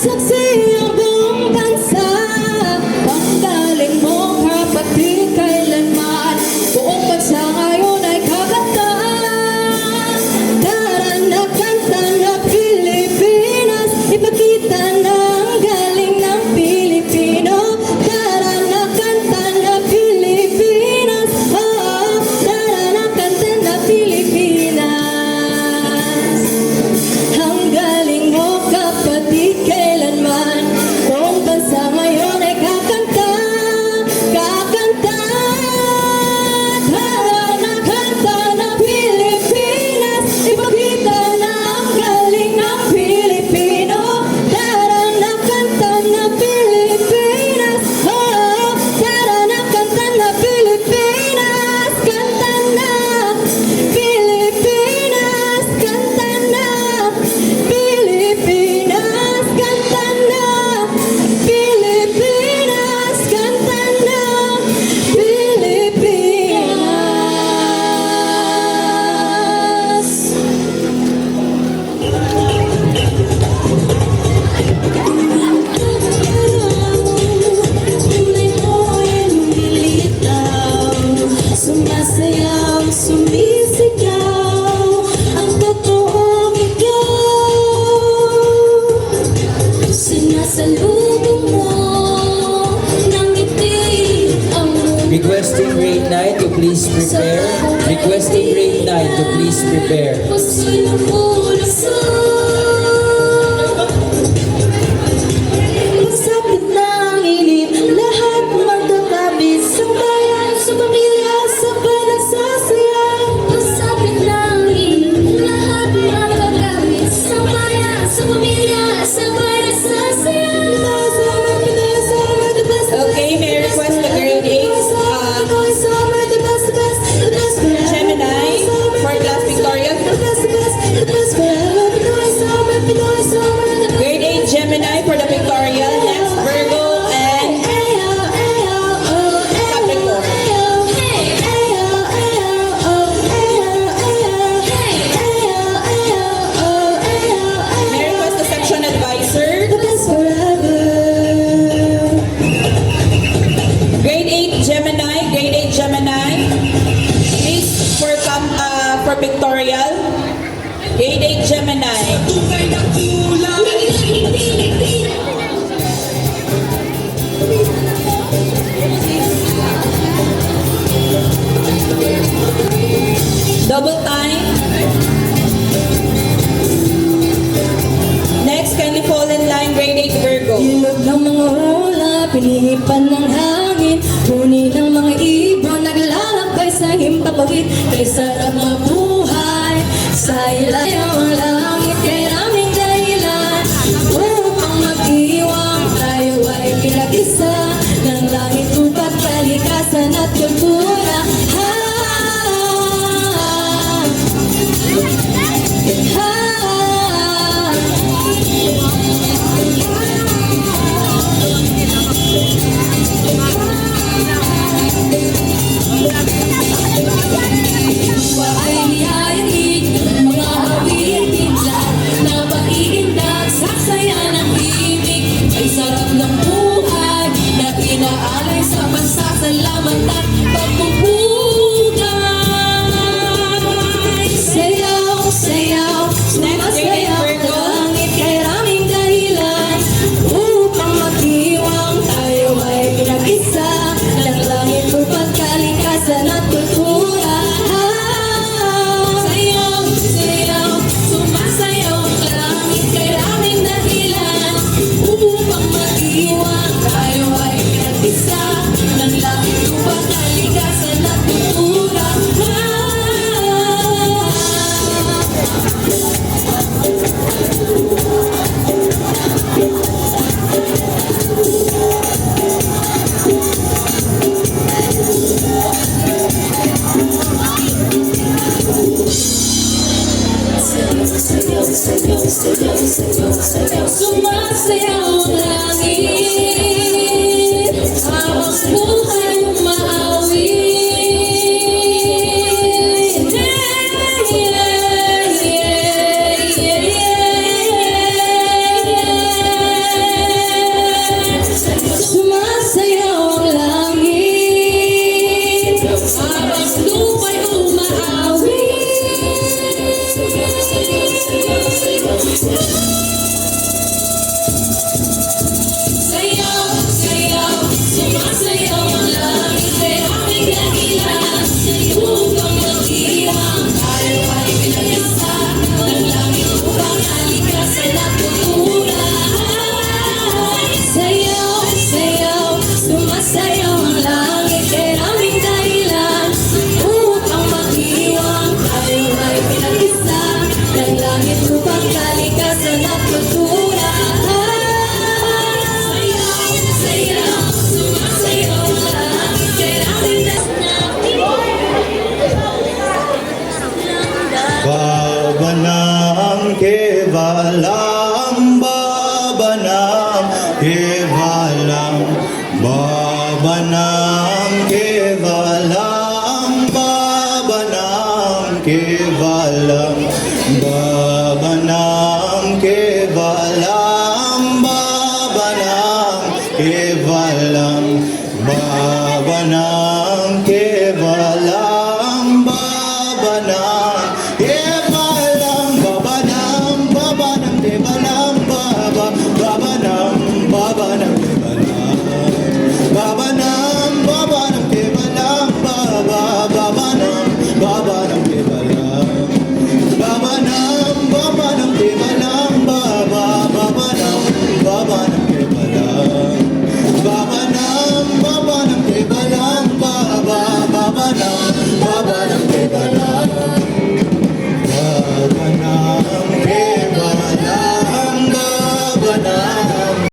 saksi ang buong bansa. Panggaling mo kapatid kailanman, buong bansa ngayon ay kakanta. Tara na kanta na Pilipinas, ipakita na ang galing ng Pilipino. Tara na kanta na Pilipinas, oh, tara na kanta na Pilipinas. Ang galing mo kapatid kailanman, buong bansa ngayon ay kakanta, kakanta. Tara na kanta na Pilipinas, ipakita na ang galing ng Pilipino. Tara na kanta na Pilipinas, oh, tara na kanta na Pilipinas. Kanta na Pilipinas, kanta na Pilipinas, kanta na Pilipinas, kanta na Pilipinas. Tunay mo ay lumilitaw, sumasayaw, sumisigaw, ang totoong ikaw. Sinasalubong mo ng ngiti ang Requesting grade 9 to please prepare. Requesting grade 9 to please prepare. puso lumulusaw. Masakit ng inip, lahat magtatabis, sa bayan, sa pamilya, sa panagsasaya. Masakit ng inip, lahat magtatabis, sa bayan, sa pamilya, sa panagsasaya. Okay, may request to grade 8. Gemini for class Victoria. Grade 8 Gemini for the Victoria. Next Virgo and Capricorn. May request to section advisor. Grade 8 Gemini. Grade 8 Gemini. Please for pictorial. Grade 8 Gemini. Double time. Next, kindly fall in line. Grade 8 Virgo. Ilog ng mga ulap, pinihipan ng hangin, huni ng mga ibon, naglalakbay sa himpapawid. Kay sarap mabuhay sa ilayang ang langit, kay raming dahilan upang mag-iwang tayo ay pinag-isa ng langit, upat, kalikasan at kultura. Ay niyayagin, mga hawin, bigla na paiindag, saksaya ng ibig. Ay sarap ng buhay na inaalay sa bansa, salamat at pagpupugay. Sayaw, sayaw, sumasayaw ng langit, kay raming dahilan upang mag-iwang tayo ay pinag-isa ng langit, upat, kalikasan at kultura. Sayaw, sayaw, sumasayaw ang langit, kay raming dahilan upang mag-iwang tayo ay pinag-isa ng langit, upat, kalikasan at kultura. Sumasayaw ang langit habang buhay umaawit. Babanam Kevalam Babanam Kevalam Babanam Kevalam